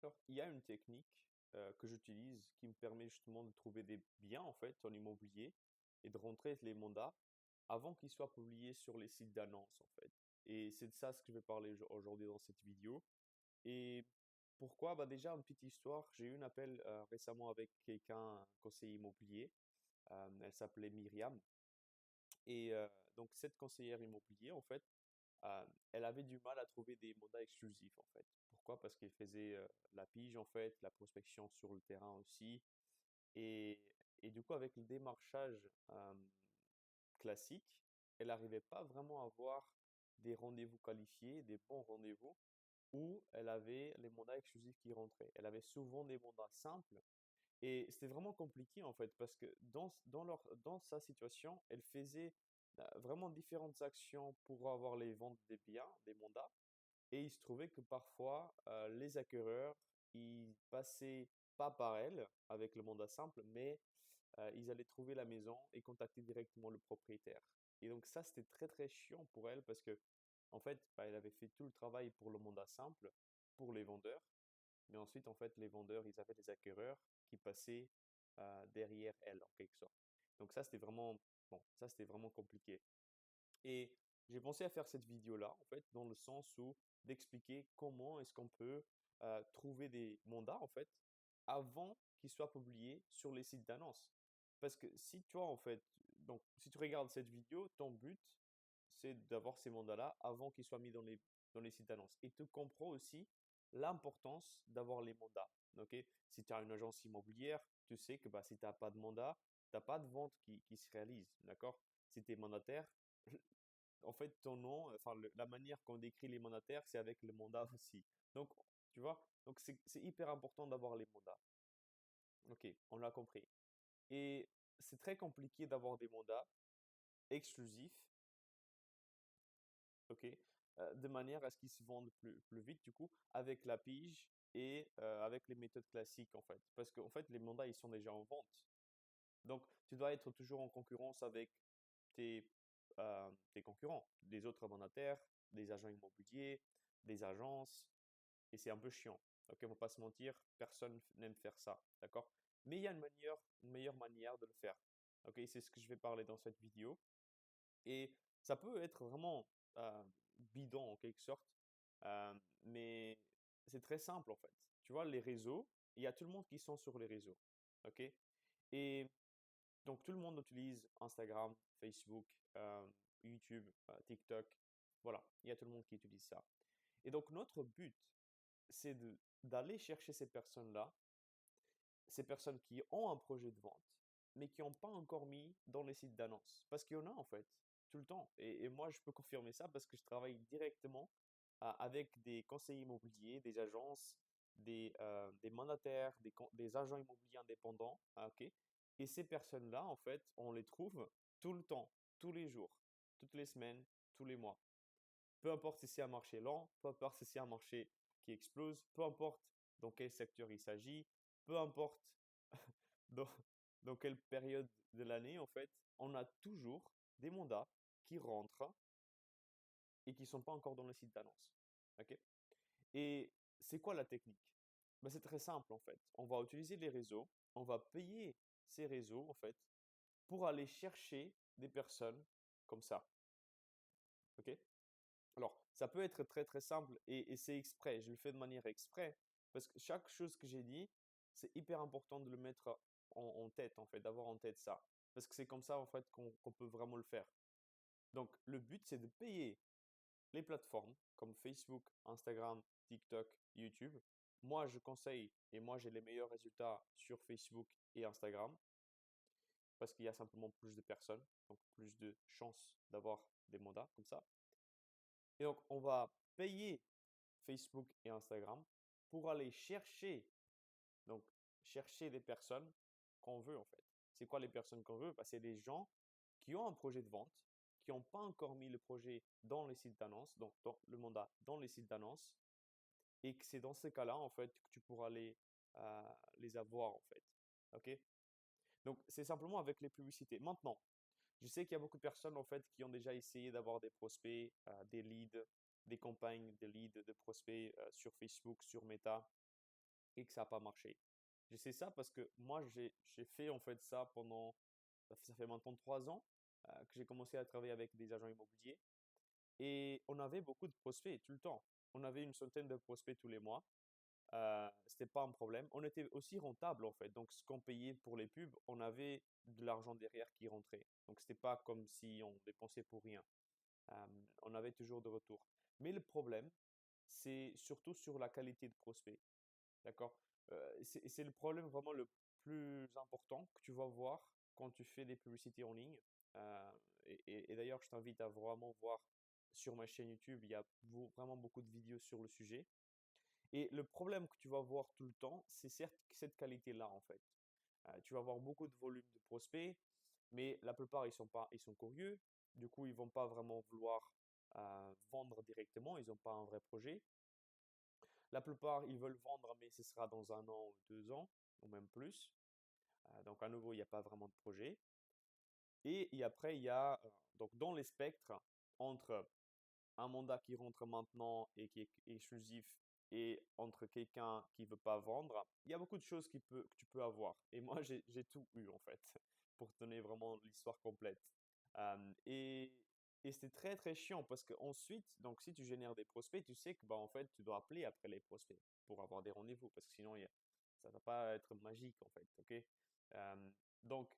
Alors, il y a une technique que j'utilise qui me permet justement de trouver des biens en fait en immobilier et de rentrer les mandats avant qu'ils soient publiés sur les sites d'annonces en fait. Et c'est de ça ce que je vais parler aujourd'hui dans cette vidéo. Et pourquoi? Bah déjà, une petite histoire. J'ai eu un appel récemment avec quelqu'un, un conseiller immobilier. Elle s'appelait Myriam. Et donc, cette conseillère immobilier, en fait, elle avait du mal à trouver des mandats exclusifs, en fait. Pourquoi? Parce qu'elle faisait la pige, en fait, la prospection sur le terrain aussi. Et du coup, avec le démarchage classique, elle n'arrivait pas vraiment à avoir des rendez-vous qualifiés, des bons rendez-vous, où elle avait les mandats exclusifs qui rentraient. Elle avait souvent des mandats simples et c'était vraiment compliqué en fait parce que dans sa situation, elle faisait vraiment différentes actions pour avoir les ventes des biens, des mandats. Et il se trouvait que parfois, les acquéreurs, ils passaient pas par elle avec le mandat simple, mais ils allaient trouver la maison et contacter directement le propriétaire. Et donc ça, c'était très très chiant pour elle parce que, en fait, bah, elle avait fait tout le travail pour le mandat simple, pour les vendeurs, mais ensuite, en fait, les vendeurs, ils avaient des acquéreurs qui passaient derrière elle, en quelque sorte. Donc ça, c'était vraiment, bon, ça, c'était vraiment compliqué. Et j'ai pensé à faire cette vidéo-là, en fait, dans le sens où d'expliquer comment est-ce qu'on peut trouver des mandats, en fait, avant qu'ils soient publiés sur les sites d'annonces. Parce que si toi, en fait, donc, si tu regardes cette vidéo, ton but, c'est d'avoir ces mandats-là avant qu'ils soient mis dans les sites d'annonces. Et tu comprends aussi l'importance d'avoir les mandats. Ok? Si tu as une agence immobilière, tu sais que bah, si tu n'as pas de mandat, tu n'as pas de vente qui se réalise. D'accord? Si tu es mandataire, en fait, ton nom, enfin, la manière qu'on décrit les mandataires, c'est avec le mandat aussi. Donc, tu vois, donc c'est hyper important d'avoir les mandats. Ok, on l'a compris. Et c'est très compliqué d'avoir des mandats exclusifs, ok, de manière à ce qu'ils se vendent plus vite, du coup, avec la pige et avec les méthodes classiques, en fait. Parce qu'en fait, les mandats, ils sont déjà en vente. Donc, tu dois être toujours en concurrence avec tes concurrents, des autres mandataires, des agents immobiliers, des agences, et c'est un peu chiant. Ok, on va pas se mentir, personne n'aime faire ça, d'accord? Mais il y a une meilleure manière de le faire. Ok, c'est ce que je vais parler dans cette vidéo. Et ça peut être vraiment bidon en quelque sorte, mais c'est très simple en fait. Tu vois, les réseaux, il y a tout le monde qui sont sur les réseaux, ok? Et donc, tout le monde utilise Instagram, Facebook, YouTube, TikTok. Voilà, il y a tout le monde qui utilise ça. Et donc, notre but, c'est d'aller chercher ces personnes-là, ces personnes qui ont un projet de vente, mais qui n'ont pas encore mis dans les sites d'annonce. Parce qu'il y en a, en fait, tout le temps. Et moi, je peux confirmer ça parce que je travaille directement avec des conseillers immobiliers, des agences, des mandataires, des agents immobiliers indépendants. Ok? Et ces personnes-là, en fait, on les trouve tout le temps, tous les jours, toutes les semaines, tous les mois. Peu importe si c'est un marché lent, peu importe si c'est un marché qui explose, peu importe dans quel secteur il s'agit, peu importe dans, dans quelle période de l'année, en fait, on a toujours des mandats qui rentrent et qui ne sont pas encore dans le site d'annonce. OK? Et c'est quoi la technique? Ben, c'est très simple, en fait. On va utiliser les réseaux, on va payer ces réseaux, en fait, pour aller chercher des personnes comme ça. OK? Alors, ça peut être très très simple et c'est exprès. Je le fais de manière exprès parce que chaque chose que j'ai dit, c'est hyper important de le mettre en tête en fait, d'avoir en tête ça. Parce que c'est comme ça en fait qu'on peut vraiment le faire. Donc, le but c'est de payer les plateformes comme Facebook, Instagram, TikTok, YouTube. Moi, je conseille et moi j'ai les meilleurs résultats sur Facebook et Instagram parce qu'il y a simplement plus de personnes, donc plus de chances d'avoir des mandats comme ça. Et donc, on va payer Facebook et Instagram pour aller chercher, donc chercher des personnes qu'on veut en fait. C'est quoi les personnes qu'on veut? Bah, c'est des gens qui ont un projet de vente, qui n'ont pas encore mis le projet dans les sites d'annonce, donc le mandat dans les sites d'annonce, et que c'est dans ces cas-là en fait que tu pourras les avoir en fait. Ok? Donc c'est simplement avec les publicités. Maintenant, je sais qu'il y a beaucoup de personnes en fait qui ont déjà essayé d'avoir des prospects, des leads, des campagnes de leads, de prospects sur Facebook, sur Meta. et que ça n'a pas marché. Je sais ça parce que moi, j'ai fait en fait ça pendant, ça fait maintenant 3 ans que j'ai commencé à travailler avec des agents immobiliers et on avait beaucoup de prospects tout le temps. On avait une centaine de prospects tous les mois. C'était pas un problème. On était aussi rentable en fait. Donc, ce qu'on payait pour les pubs, on avait de l'argent derrière qui rentrait. Donc, c'était pas comme si on dépensait pour rien. On avait toujours de retour. Mais le problème, c'est surtout sur la qualité de prospect. D'accord? C'est le problème vraiment le plus important que tu vas voir quand tu fais des publicités en ligne. Euh, et d'ailleurs, je t'invite à vraiment voir sur ma chaîne YouTube, il y a vraiment beaucoup de vidéos sur le sujet. Et le problème que tu vas voir tout le temps, c'est certes cette qualité-là en fait. Tu vas avoir beaucoup de volume de prospects, mais la plupart ils sont curieux. Du coup, ils vont pas vraiment vouloir vendre directement. Ils n'ont pas un vrai projet. La plupart ils veulent vendre, mais ce sera dans 1 an ou 2 ans ou même plus. Donc à nouveau, il n'y a pas vraiment de projet. Et après, il y a donc dans les spectres entre un mandat qui rentre maintenant et qui est exclusif et entre quelqu'un qui veut pas vendre, il y a beaucoup de choses que tu peux avoir. Et moi, j'ai tout eu en fait, pour te donner vraiment l'histoire complète. Et, et c'était très très chiant parce que ensuite, donc si tu génères des prospects, tu sais que bah, en fait, tu dois appeler après les prospects pour avoir des rendez-vous parce que sinon, ça va pas être magique en fait. Ok. Donc,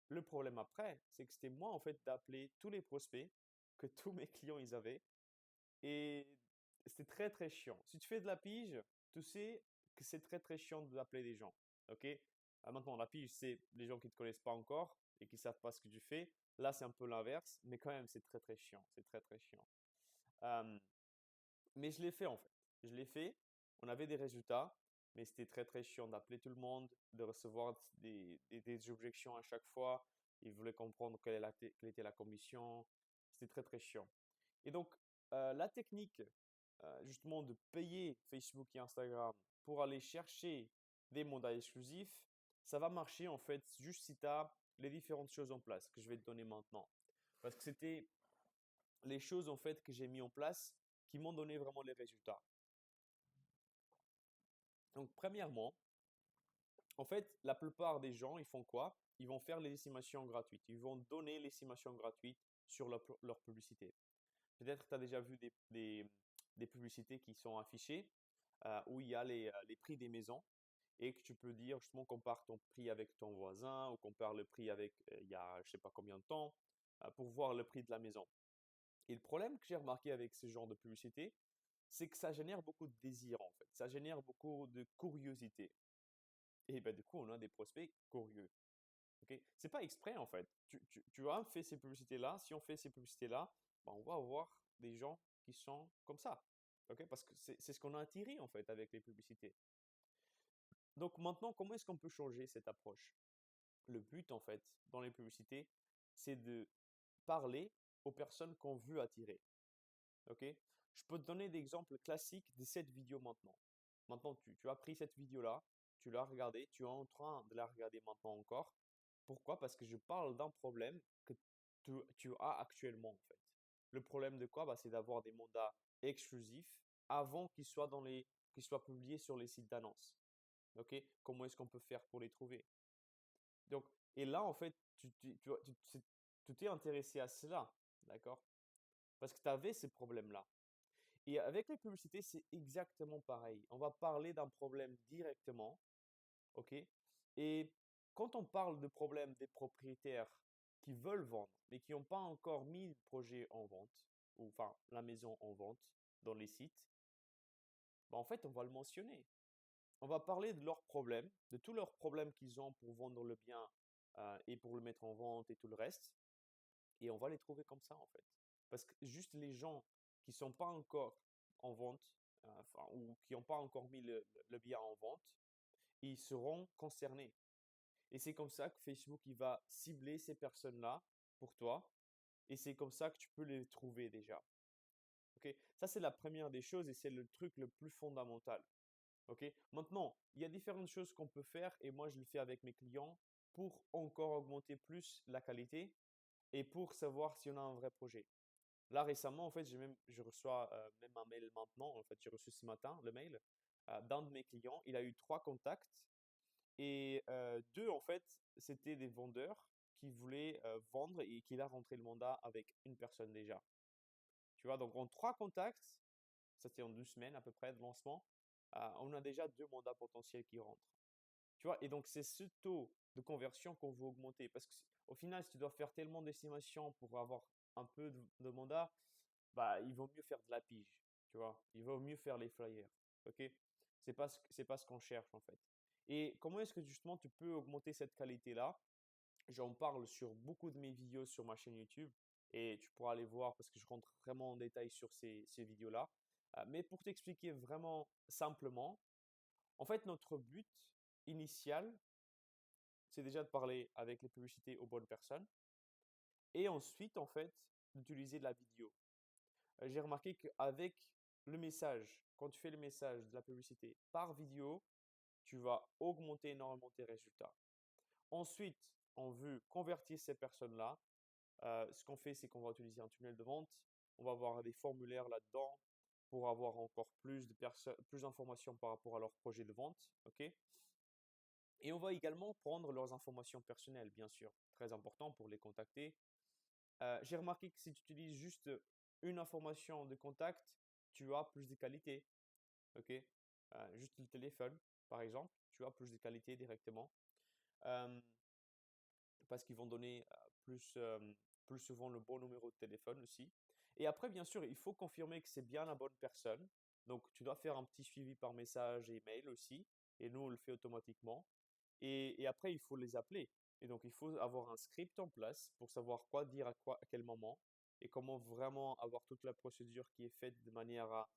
le problème après, c'est que c'était moi en fait d'appeler tous les prospects que tous mes clients ils avaient et c'était très très chiant. Si tu fais de la pige, tu sais que c'est très très chiant d'appeler des gens. Ok? Maintenant, la pige, c'est les gens qui ne te connaissent pas encore et qui ne savent pas ce que tu fais. Là, c'est un peu l'inverse, mais quand même, c'est très très chiant. C'est très très chiant. Euh, mais je l'ai fait en fait. Je l'ai fait. On avait des résultats, mais c'était très très chiant d'appeler tout le monde, de recevoir des objections à chaque fois. Ils voulaient comprendre quelle était la commission. C'était très très chiant. Et donc, la technique justement de payer Facebook et Instagram pour aller chercher des mandats exclusifs, ça va marcher en fait juste si tu as les différentes choses en place que je vais te donner maintenant. Parce que c'était les choses en fait que j'ai mis en place qui m'ont donné vraiment les résultats. Donc premièrement, en fait, la plupart des gens, ils font quoi? Ils vont faire les estimations gratuites. Ils vont donner l'estimation gratuite sur leur publicité. Peut-être que tu as déjà vu des publicités qui sont affichées où il y a les prix des maisons et que tu peux dire justement compare ton prix avec ton voisin ou compare le prix avec il y a je sais pas combien de temps pour voir le prix de la maison. Et le problème que j'ai remarqué avec ce genre de publicité, c'est que ça génère beaucoup de désir en fait. Ça génère beaucoup de curiosité. Et ben, du coup, on a des prospects curieux. Ok. C'est pas exprès en fait. Tu as fait ces publicités-là. Si on fait ces publicités-là, ben, on va avoir des gens qui sont comme ça. Ok. Parce que c'est ce qu'on a attiré en fait avec les publicités. Donc maintenant, comment est-ce qu'on peut changer cette approche? Le but en fait dans les publicités, c'est de parler aux personnes qu'on veut attirer. Ok. Je peux te donner des exemples classiques de cette vidéo maintenant. Maintenant, tu as pris cette vidéo-là, tu l'as regardée, tu es en train de la regarder maintenant encore. Pourquoi? Parce que je parle d'un problème que tu as actuellement en fait. Le problème de quoi? Bah, c'est d'avoir des mandats exclusifs avant qu'ils soient publiés sur les sites d'annonces. Ok? Comment est-ce qu'on peut faire pour les trouver? Donc, et là, en fait, tu t'es intéressé à cela, d'accord? Parce que tu avais ces problèmes-là. Et avec les publicités, c'est exactement pareil. On va parler d'un problème directement, ok? Et quand on parle de problème des propriétaires qui veulent vendre, mais qui n'ont pas encore mis le projet en vente, ou enfin la maison en vente dans les sites, bah, en fait, on va le mentionner. On va parler de leurs problèmes, de tous leurs problèmes qu'ils ont pour vendre le bien et pour le mettre en vente et tout le reste. Et on va les trouver comme ça, en fait. Parce que juste les gens qui ne sont pas encore en vente, ou qui n'ont pas encore mis le bien en vente, ils seront concernés. Et c'est comme ça que Facebook il va cibler ces personnes-là pour toi. Et c'est comme ça que tu peux les trouver déjà. Ok. Ça, c'est la première des choses et c'est le truc le plus fondamental. Ok. Maintenant, il y a différentes choses qu'on peut faire et moi, je le fais avec mes clients pour encore augmenter plus la qualité et pour savoir si on a un vrai projet. Là, récemment, en fait, je reçois même un mail maintenant. En fait, j'ai reçu ce matin le mail. d'un de mes clients, il a eu 3 contacts et 2 en fait, c'était des vendeurs qui voulaient, vendre et qu'il a rentré le mandat avec une personne déjà. Tu vois? Donc en 3 contacts, ça c'était en 2 semaines à peu près de lancement, on a déjà 2 mandats potentiels qui rentrent. Tu vois? Et donc c'est ce taux de conversion qu'on veut augmenter parce qu'au final, si tu dois faire tellement d'estimations pour avoir un peu de mandats, bah, il vaut mieux faire de la pige, tu vois? Il vaut mieux faire les flyers, OK? C'est pas ce qu'on cherche en fait. Et comment est-ce que justement tu peux augmenter cette qualité-là? J'en parle sur beaucoup de mes vidéos sur ma chaîne YouTube et tu pourras aller voir parce que je rentre vraiment en détail sur ces vidéos-là. Mais pour t'expliquer vraiment simplement, en fait, notre but initial, c'est déjà de parler avec les publicités aux bonnes personnes et ensuite, en fait, d'utiliser de la vidéo. J'ai remarqué qu'avec le message, quand tu fais le message de la publicité par vidéo, tu vas augmenter énormément tes résultats. Ensuite, on veut convertir ces personnes-là. Ce qu'on fait, c'est qu'on va utiliser un tunnel de vente. On va avoir des formulaires là-dedans pour avoir encore plus de plus d'informations par rapport à leur projet de vente. OK? Et on va également prendre leurs informations personnelles, bien sûr. Très important pour les contacter. J'ai remarqué que si tu utilises juste une information de contact, tu as plus de qualité. OK? Juste le téléphone, par exemple, tu as plus de qualité directement. Euh, Parce qu'ils vont donner plus souvent le bon numéro de téléphone aussi. Et après, bien sûr, il faut confirmer que c'est bien la bonne personne. Donc, tu dois faire un petit suivi par message et mail aussi. Et nous, on le fait automatiquement. Et après, il faut les appeler. Et donc, il faut avoir un script en place pour savoir quoi dire à quel moment et comment vraiment avoir toute la procédure qui est faite de manière à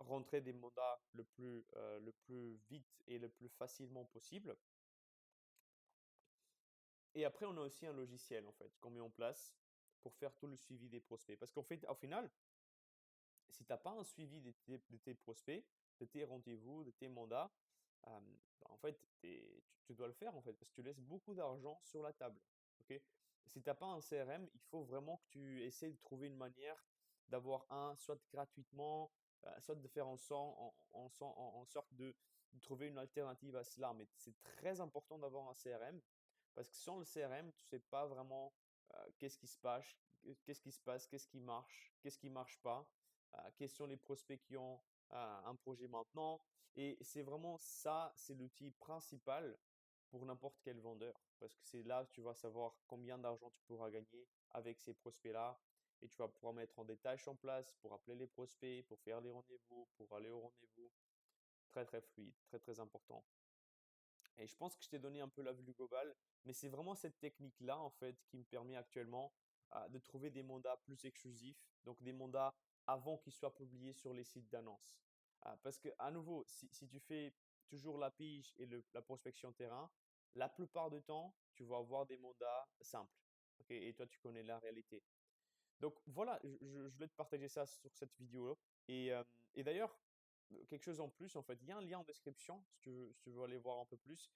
rentrer des mandats le plus vite et le plus facilement possible. Et après, on a aussi un logiciel en fait qu'on met en place pour faire tout le suivi des prospects. Parce qu'en fait, au final, si tu n'as pas un suivi de tes prospects, de tes rendez-vous, de tes mandats, euh, en fait, tu dois le faire en fait parce que tu laisses beaucoup d'argent sur la table. Ok. Si tu n'as pas un CRM, il faut vraiment que tu essaies de trouver une manière d'avoir un, soit gratuitement, soit de faire en sorte de trouver une alternative à cela. Mais c'est très important d'avoir un CRM parce que sans le CRM, tu ne sais pas vraiment qu'est-ce qui se passe, qu'est-ce qui marche pas, quels sont les prospects qui ont un projet maintenant. Et c'est vraiment ça, c'est l'outil principal pour n'importe quel vendeur. Parce que c'est là que tu vas savoir combien d'argent tu pourras gagner avec ces prospects-là. Et tu vas pouvoir mettre des tâches en place pour appeler les prospects, pour faire les rendez-vous, pour aller au rendez-vous. Très, très fluide, très, très important. Et je pense que je t'ai donné un peu la vue globale, mais c'est vraiment cette technique-là, en fait, qui me permet actuellement de trouver des mandats plus exclusifs, donc des mandats avant qu'ils soient publiés sur les sites d'annonces. Parce que, à nouveau, si tu fais toujours la pige et la prospection terrain, la plupart du temps, tu vas avoir des mandats simples. Ok. Et toi, tu connais la réalité. Donc voilà, je voulais te partager ça sur cette vidéo. Et, euh, et d'ailleurs, quelque chose en plus, en fait, il y a un lien en description si tu veux aller voir un peu plus.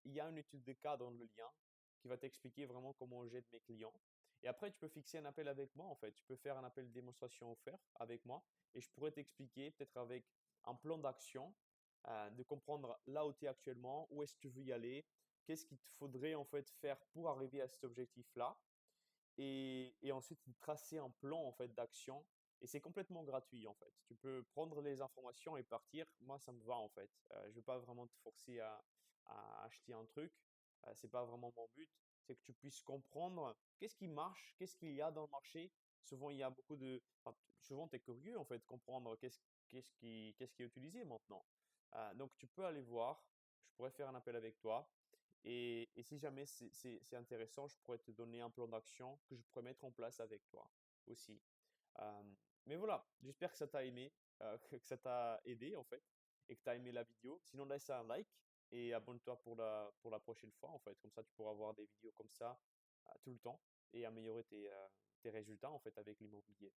Il y a une étude de cas dans le lien qui va t'expliquer vraiment comment j'aide mes clients. Et après, tu peux fixer un appel avec moi, en fait. Tu peux faire un appel de démonstration offert avec moi et je pourrais t'expliquer, peut-être avec un plan d'action, de comprendre là où tu es actuellement, où est-ce que tu veux y aller, qu'est-ce qu'il te faudrait en fait faire pour arriver à cet objectif-là et ensuite tracer un plan en fait d'action. Et c'est complètement gratuit en fait. Tu peux prendre les informations et partir. Moi, ça me va en fait. Je ne vais pas vraiment te forcer à acheter un truc. C'est pas vraiment mon but. C'est que tu puisses comprendre qu'est-ce qui marche, qu'est-ce qu'il y a dans le marché. Souvent, il y a souvent, tu es curieux en fait, comprendre qu'est-ce qui est utilisé maintenant. Donc, tu peux aller voir. Je pourrais faire un appel avec toi. Et si jamais c'est intéressant, je pourrais te donner un plan d'action que je pourrais mettre en place avec toi aussi. Euh, mais voilà, j'espère que ça t'a aimé, que ça t'a aidé en fait, et que tu as aimé la vidéo. Sinon, laisse un like et abonne-toi pour la prochaine fois en fait. Comme ça, tu pourras avoir des vidéos comme ça tout le temps et améliorer tes résultats en fait avec l'immobilier.